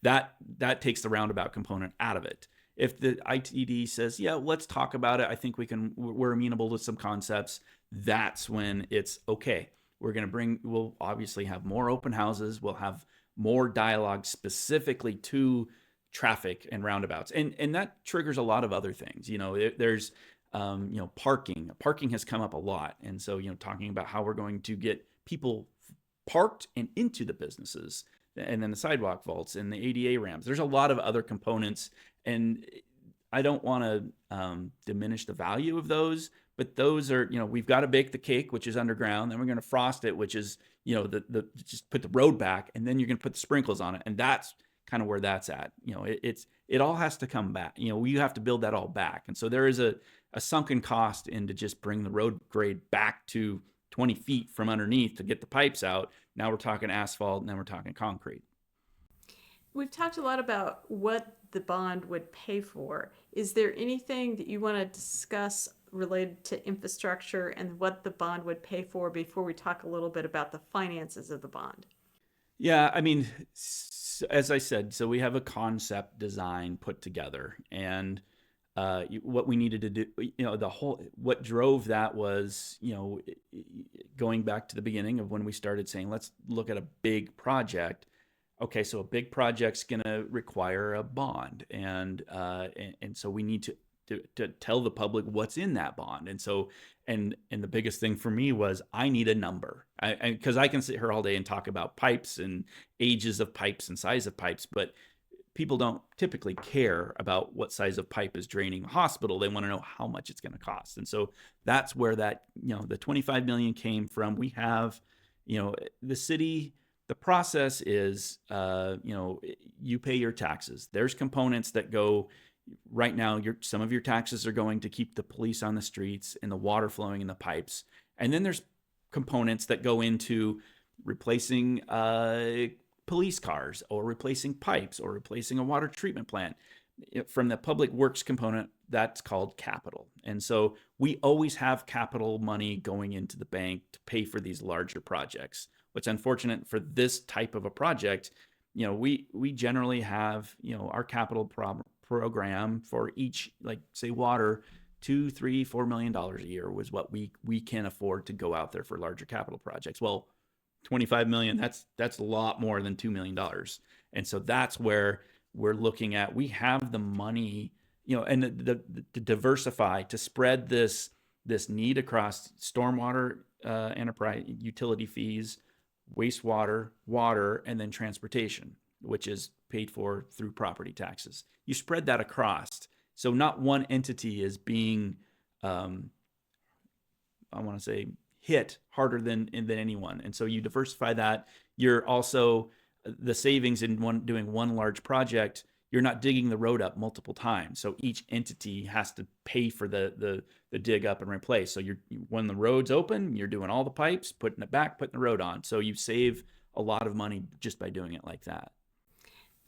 that takes the roundabout component out of it. If the ITD says, yeah, let's talk about it, I think we're amenable to some concepts, that's when it's okay. We'll obviously have more open houses. We'll have more dialogue specifically to traffic and roundabouts. And that triggers a lot of other things. There's, parking. Parking has come up a lot. And so, talking about how we're going to get people parked and into the businesses, and then the sidewalk vaults and the ADA ramps. There's a lot of other components, and I don't want to diminish the value of those, but those are, we've got to bake the cake, which is underground. Then we're going to frost it, which is, just put the road back, and then you're going to put the sprinkles on it. And that's kind of where that's at. It all has to come back. You have to build that all back. And so there is a sunken cost into just bring the road grade back to 20 feet from underneath to get the pipes out. Now we're talking asphalt, and then we're talking concrete. We've talked a lot about what the bond would pay for. Is there anything that you want to discuss related to infrastructure and what the bond would pay for before we talk a little bit about the finances of the bond? Yeah, I mean, as I said, so we have a concept design put together, and what we needed to do, what drove that was, going back to the beginning of when we started saying, let's look at a big project. Okay, so a big project's going to require a bond, and so we need to tell the public what's in that bond. And so, and the biggest thing for me was I need a number, because I can sit here all day and talk about pipes and ages of pipes and size of pipes, but people don't typically care about what size of pipe is draining a hospital. They want to know how much it's going to cost. And so that's where that, the 25 million came from. We have, the city, the process is, you pay your taxes. There's components that go right now. Some of your taxes are going to keep the police on the streets and the water flowing in the pipes. And then there's components that go into replacing, police cars, or replacing pipes, or replacing a water treatment plant. From the public works component, that's called capital. And so we always have capital money going into the bank to pay for these larger projects. What's unfortunate for this type of a project, we generally have, our capital program for each, like say water, $2, $3, $4 million a year was what we can afford to go out there for larger capital projects. Well, 25 million, that's a lot more than $2 million. And so that's where we're looking at, we have the money, and to diversify, to spread this need across stormwater, enterprise utility fees, wastewater, water, and then transportation, which is paid for through property taxes. You spread that across. So not one entity is being, I want to say, hit harder than anyone. And so you diversify that. You're also, the savings in doing one large project, you're not digging the road up multiple times. So each entity has to pay for the dig up and replace. So when the road's open, you're doing all the pipes, putting it back, putting the road on. So you save a lot of money just by doing it like that.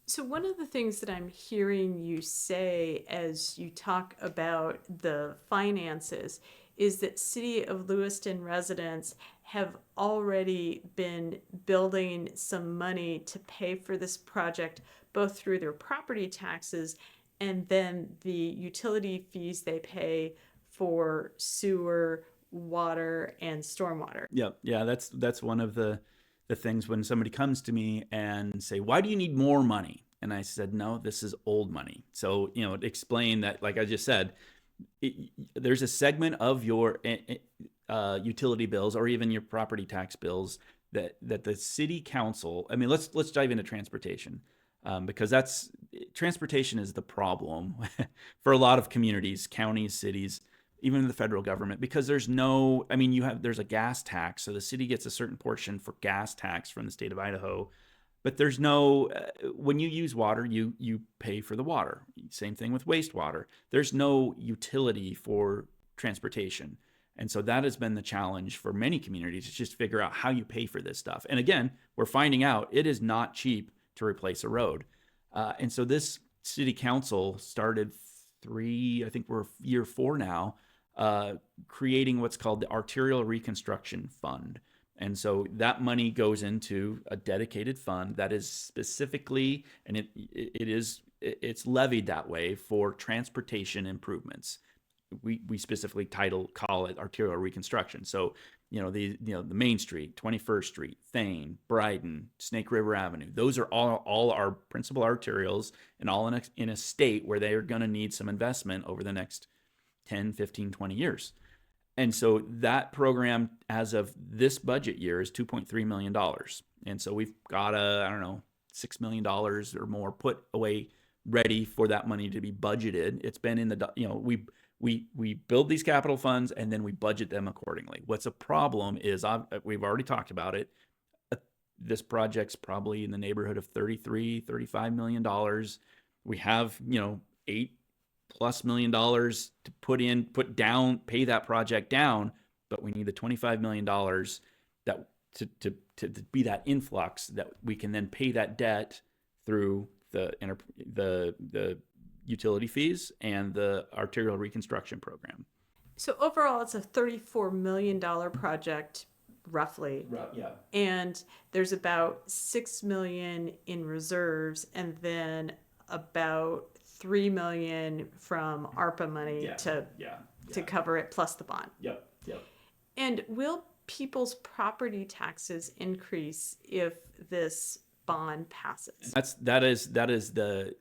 So one of the things that I'm hearing you say as you talk about the finances is that City of Lewiston residents have already been building some money to pay for this project, both through their property taxes and then the utility fees they pay for sewer, water, and stormwater. Yeah, that's one of the things when somebody comes to me and say, why do you need more money? And I said, no, this is old money. So, explain that, like I just said, there's a segment of your utility bills or even your property tax bills that the city council, I mean, let's dive into transportation, because transportation is the problem for a lot of communities, counties, cities, even the federal government, because there's a gas tax. So the city gets a certain portion for gas tax from the state of Idaho, but there's no, when you use water, you pay for the water. Same thing with wastewater. There's no utility for transportation. And so that has been the challenge for many communities, is just figure out how you pay for this stuff. And again, we're finding out it is not cheap to replace a road. And so this city council started I think we're year 4 now, creating what's called the Arterial Reconstruction Fund. And so that money goes into a dedicated fund that is specifically, and it's levied that way for transportation improvements. We specifically call it arterial reconstruction. So the Main Street, 21st Street, Thane, Bryden, Snake River Avenue, those are all our principal arterials, and all in a state where they are going to need some investment over the next 10, 15, 20 years. And so that program, as of this budget year, is $2.3 million. And so we've got $6 million or more put away, ready for that money to be budgeted. It's been in the, we build these capital funds and then we budget them accordingly. What's a problem is, we've already talked about it. This project's probably in the neighborhood of $35 million. We have, $8+ million to put down, pay that project down, but we need the $25 million that to be that influx that we can then pay that debt through the utility fees and the arterial reconstruction program. So overall, it's a $34 million project, roughly. Yeah. And there's about $6 million in reserves, and then about $3 million from ARPA money to cover it, plus the bond. Yep. And will people's property taxes increase if this bond passes? That is the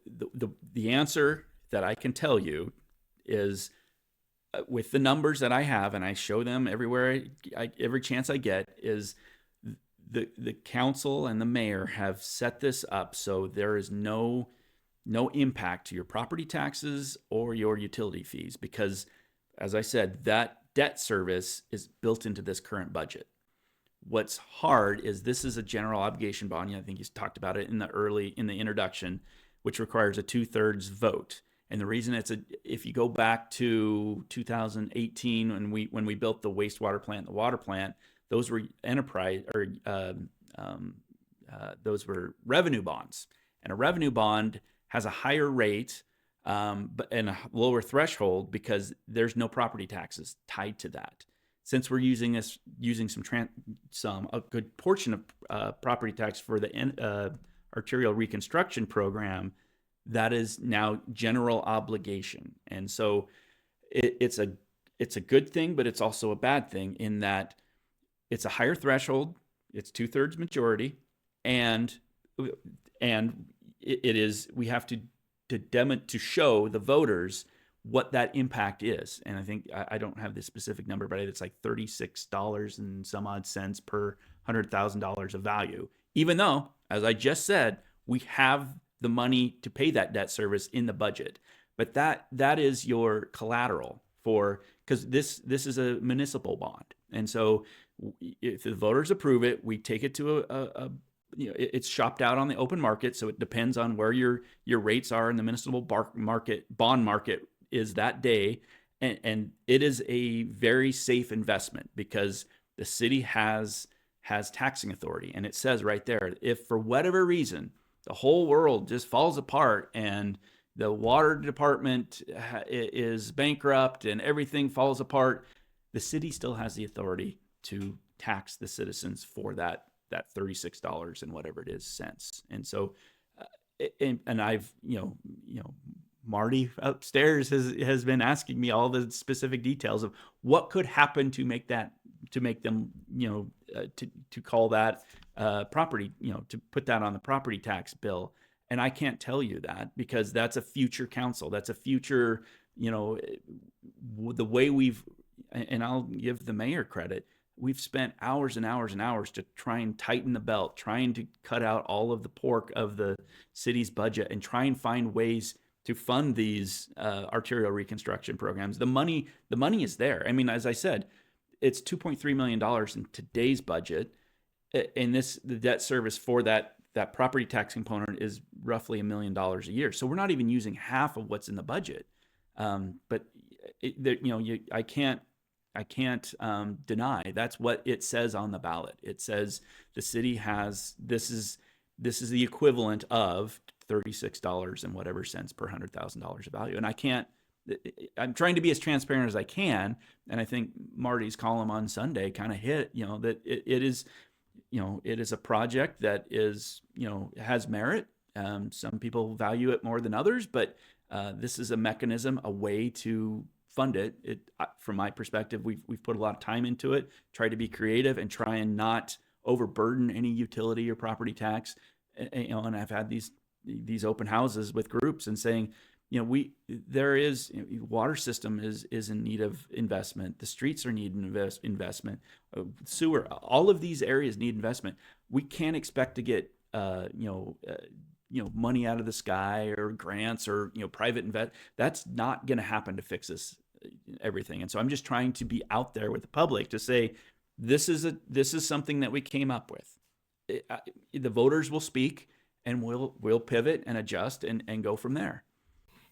answer that I can tell you is, with the numbers that I have, and I show them everywhere, every chance I get, is the council and the mayor have set this up so there is no impact to your property taxes or your utility fees, because, as I said, that debt service is built into this current budget. What's hard is this is a general obligation bond. I think you talked about it in the introduction, which requires a 2/3 vote. And the reason if you go back to 2018 when we built the wastewater plant, the water plant, those were those were revenue bonds, and a revenue bond has a higher rate, but and a lower threshold because there's no property taxes tied to that. Since we're using a good portion of property tax for the arterial reconstruction program, that is now general obligation. And so it's a good thing, but it's also a bad thing in that it's a higher threshold, it's 2/3 majority, and it is, we have to show the voters what that impact is. And I think, I don't have the specific number, but it's like $36 and some odd cents per $100,000 of value, even though, as I just said, we have the money to pay that debt service in the budget. But that is your collateral because this is a municipal bond. And so if the voters approve it, we take it to it's shopped out on the open market. So it depends on where your rates are in the municipal bond market is that day. And it is a very safe investment because the city has taxing authority. And it says right there, if for whatever reason the whole world just falls apart and the water department is bankrupt and everything falls apart, the city still has the authority to tax the citizens for that $36 and whatever it is cents. And so, and I've, Marty upstairs has been asking me all the specific details of what could happen to make them, to call that property, to put that on the property tax bill. And I can't tell you that because that's a future council. That's a future, the way and I'll give the mayor credit. We've spent hours and hours and hours to try and tighten the belt, trying to cut out all of the pork of the city's budget and try and find ways to fund these arterial reconstruction programs. The money is there. I mean, as I said, it's $2.3 million in today's budget. And the debt service for that property tax component is roughly $1 million a year. So we're not even using half of what's in the budget. But I can't deny that's what it says on the ballot. It says the city has this is the equivalent of $36 and whatever cents per $100,000 of value. And I'm trying to be as transparent as I can. And I think Marty's column on Sunday kind of hit, that it is a project that is, has merit. Some people value it more than others, but this is a mechanism, a way to fund it. From my perspective, we've put a lot of time into it, try to be creative and try and not overburden any utility or property tax. And I've had these open houses with groups and saying, water system is in need of investment. The streets are needing investment. Sewer, all of these areas need investment. We can't expect to get money out of the sky or grants or private invest. That's not going to happen to fix this everything. And so I'm just trying to be out there with the public to say this is something that we came up with. The voters will speak, and we'll pivot and adjust and go from there.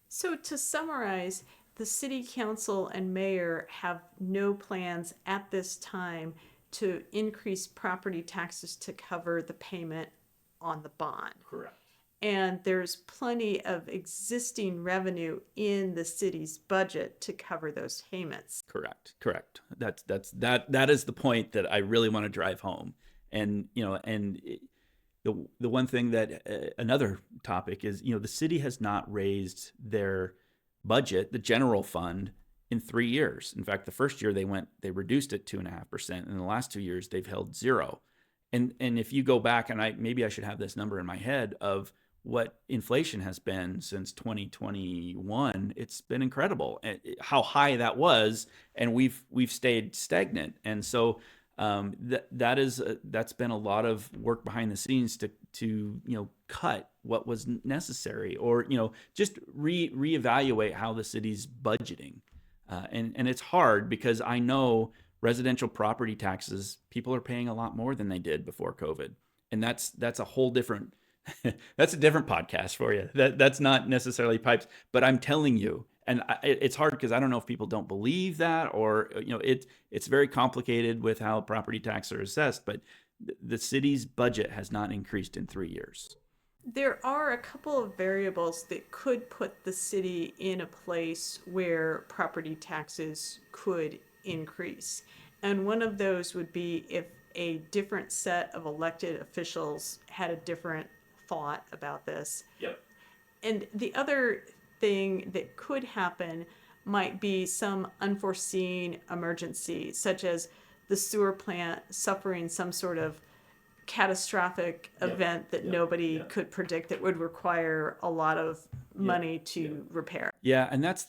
So to summarize, the city council and mayor have no plans at this time to increase property taxes to cover the payment on the bond. Correct. And there's plenty of existing revenue in the city's budget to cover those payments. Correct. That is the point that I really want to drive home. And the one thing that another topic is, the city has not raised their budget, the general fund, in 3 years. In fact, the first year they reduced it 2.5%. And in the last 2 years, they've held zero. And if you go back, and maybe I should have this number in my head of what inflation has been since 2021, it's been incredible how high that was, and we've stayed stagnant. And so that's been a lot of work behind the scenes to cut what was necessary, or just reevaluate how the city's budgeting. And it's hard because I know residential property taxes, people are paying a lot more than they did before COVID, and that's a whole different that's a different podcast for you. That's not necessarily pipes, but I'm telling you. And it's hard because I don't know if people don't believe that, or it's very complicated with how property taxes are assessed. But the city's budget has not increased in 3 years. There are a couple of variables that could put the city in a place where property taxes could increase, and one of those would be if a different set of elected officials had a different thought about this. Yep. And the other thing that could happen might be some unforeseen emergency, such as the sewer plant suffering some sort of catastrophic event that nobody could predict that would require a lot of money to repair. Yeah, and that's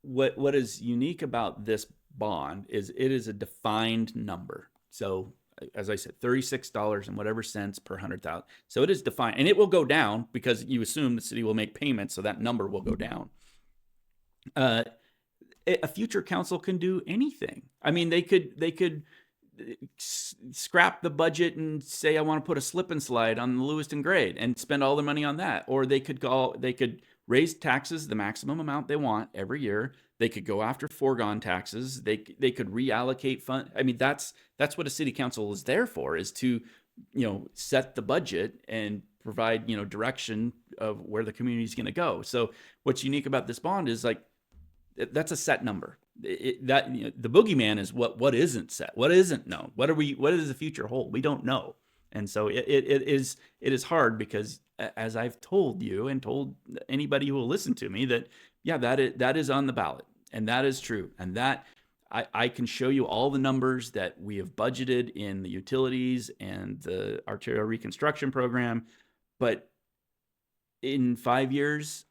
what is unique about this bond is it is a defined number. So as I said, $36 and whatever cents per 100,000. So it is defined, and it will go down because you assume the city will make payments, so that number will go down. A future council can do anything. I mean, they could scrap the budget and say, I want to put a slip and slide on the Lewiston grade and spend all the money on that. Or they could raise taxes the maximum amount they want every year. They could go after foregone taxes. They could reallocate fund. I mean, that's what a city council is there for, is to, set the budget and provide, direction of where the community is going to go. So what's unique about this bond is that's a set number. The boogeyman is what isn't set, what isn't known. What does the future hold? We don't know. And so it is hard because, as I've told you and told anybody who will listen to me, that is on the ballot, and that is true. And that I can show you all the numbers that we have budgeted in the utilities and the arterial reconstruction program. But in 5 years,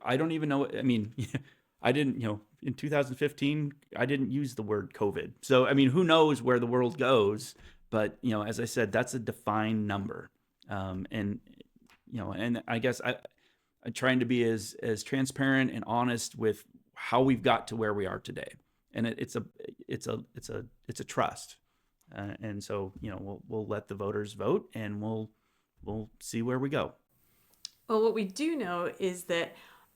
I don't even know. I mean, I didn't, in 2015, I didn't use the word COVID. So, I mean, who knows where the world goes? But, as I said, that's a defined number. And I guess I'm trying to be as transparent and honest with how we've got to where we are today. And it's a trust. And so, we'll let the voters vote, and we'll see where we go. Well, what we do know is that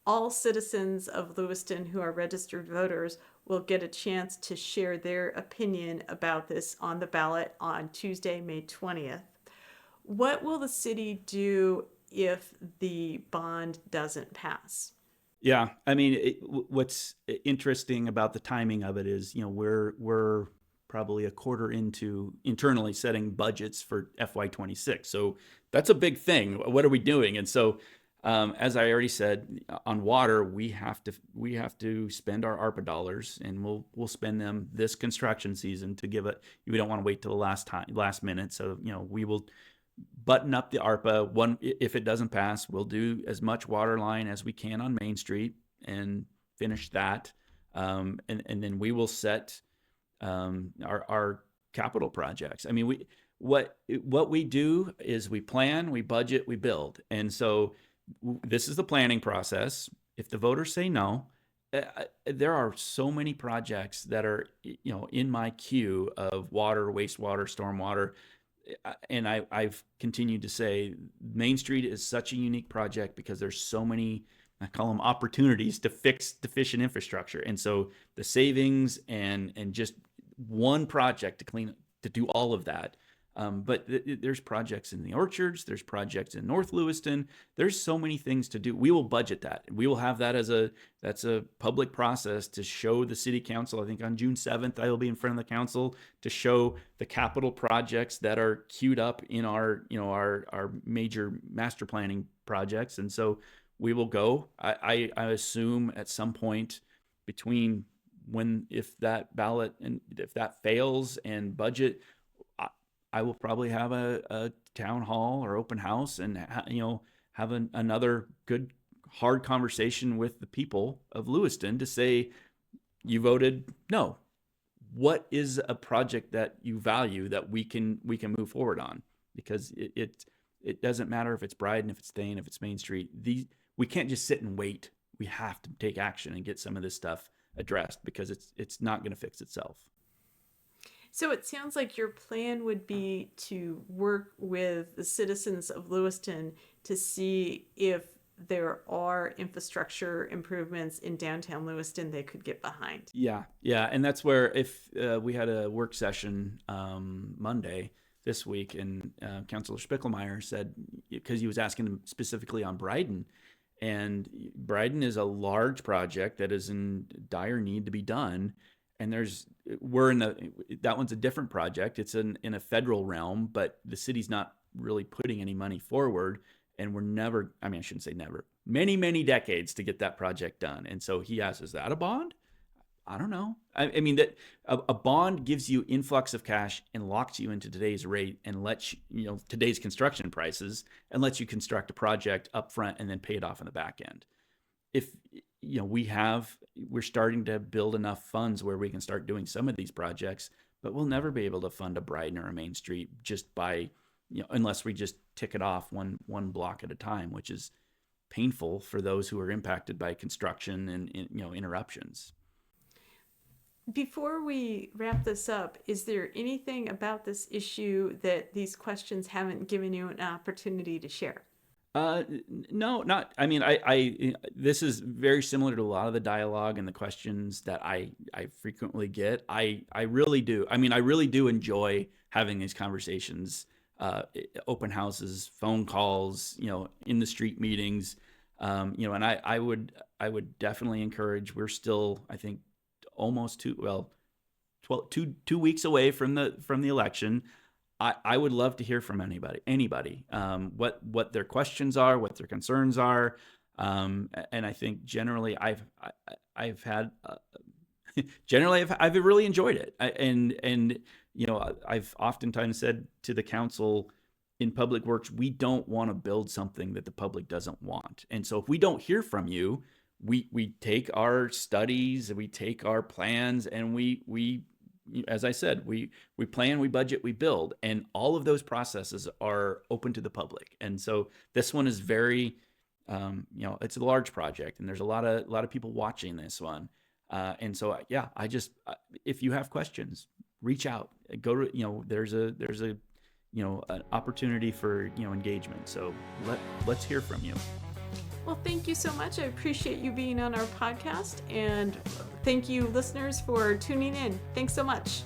all citizens of Lewiston who are registered voters will get a chance to share their opinion about this on the ballot on Tuesday, May 20th. What will the city do if the bond doesn't pass? Yeah, I mean, what's interesting about the timing of it is, we're probably a quarter into internally setting budgets for FY26. So that's a big thing. What are we doing? And so, as I already said, on water, we have to spend our ARPA dollars, and we'll spend them this construction season to give it. We don't want to wait till the last minute. So we will button up the ARPA. One, if it doesn't pass, we'll do as much water line as we can on Main Street and finish that. And then we will set our capital projects. I mean, what we do is we plan, we budget, we build. And so this is the planning process. If the voters say no, there are so many projects that are, in my queue of water, wastewater, stormwater. And I've continued to say Main Street is such a unique project because there's so many, I call them opportunities to fix deficient infrastructure. And so the savings and just one project to do all of that. But there's projects in the orchards, there's projects in North Lewiston. There's so many things to do. We will budget that. We will have that that's a public process to show the city council. I think on June 7th, I will be in front of the council to show the capital projects that are queued up in our major master planning projects. And so we will go. I assume at some point between if that ballot and if that fails and budget, I will probably have a town hall or open house and have another good hard conversation with the people of Lewiston to say, you voted no. What is a project that you value that we can move forward on? Because it doesn't matter if it's Bryden, if it's Thane, if it's Main Street. We can't just sit and wait. We have to take action and get some of this stuff addressed because it's not going to fix itself. So it sounds like your plan would be to work with the citizens of Lewiston to see if there are infrastructure improvements in downtown Lewiston they could get behind. Yeah. And that's where if we had a work session Monday this week, and Councilor Spickelmeyer said, because he was asking him specifically on Bryden, and Bryden is a large project that is in dire need to be done. And that one's a different project. It's in a federal realm, but the city's not really putting any money forward. And I shouldn't say never, many, many decades to get that project done. And so he asked, is that a bond? I don't know. I mean, that a bond gives you influx of cash and locks you into today's rate and lets today's construction prices and lets you construct a project up front and then pay it off in the back end. If we're starting to build enough funds where we can start doing some of these projects, but we'll never be able to fund a Bryden or a Main Street just by, unless we just tick it off one block at a time, which is painful for those who are impacted by construction and interruptions. Before we wrap this up, is there anything about this issue that these questions haven't given you an opportunity to share? No, not. I mean, this is very similar to a lot of the dialogue and the questions that I frequently get. I really do. I mean, I really do enjoy having these conversations, open houses, phone calls, in the street meetings, and I would definitely encourage. We're still, I think, almost 2 weeks away from the election. I would love to hear from anybody, what their questions are, what their concerns are. And I think generally I've really enjoyed it. And I've oftentimes said to the council in Public Works, we don't want to build something that the public doesn't want. And so if we don't hear from you, we take our studies, we take our plans, and we as I said, we plan, we budget, we build, and all of those processes are open to the public. And so this one is very, it's a large project, and there's a lot of people watching this one. And so, yeah, if you have questions, reach out, go to, there's an opportunity for, engagement. So let's hear from you. Well, thank you so much. I appreciate you being on our podcast, and thank you, listeners, for tuning in. Thanks so much.